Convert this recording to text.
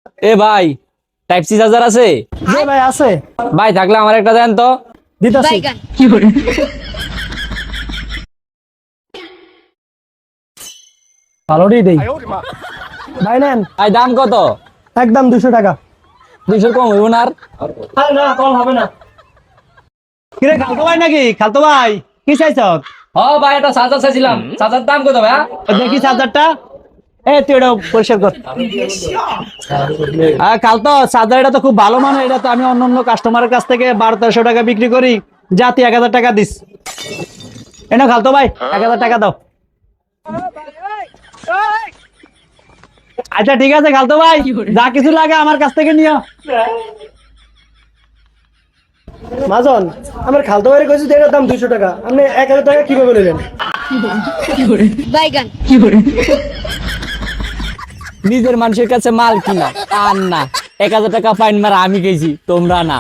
এ ভাই, type C charger আছে? জি ভাই আছে, ভাই থাকলে আমার একটা দেন তো। দিতাছি। ভালোই দেই ভাই, নেন। ভাই দাম কত? একদম 200 টাকা। 200 কম হইব না আর? আরে না, কম হবে না। কিরে খালতো ভাই নাকি? খালতো ভাই কি চাইছ? ও ভাই, একটা চার্জার চাইছিলাম। চার্জার দাম কত ভাই? দেখি চার্জারটা। এ তুই এটা পরিষ্কার কর। খালতো চার্জার, এটা তো খুব ভালো মানের। এটা তো আমি অন্য অন্য কাস্টমারের কাছ থেকে 1200-1300 টাকা বিক্রি করি। জাতি 1000 টাকা দিস। এনে খালতো ভাই 1000 টাকা দাও। আচ্ছা ঠিক আছে খালতো ভাই, যা কিছু লাগে আমার কাছ থেকে নিও। মাজন, আমার খালতো ভাইয়ের কাছে এটার দাম 200 টাকা, আপনি 1000 টাকা কিভাবে নিলেন? বাইগান। নিজের মানুষের কাছে মাল কিনা আর না, 1000 টাকা ফাইন মারা আমি গেছি, তোমরা না।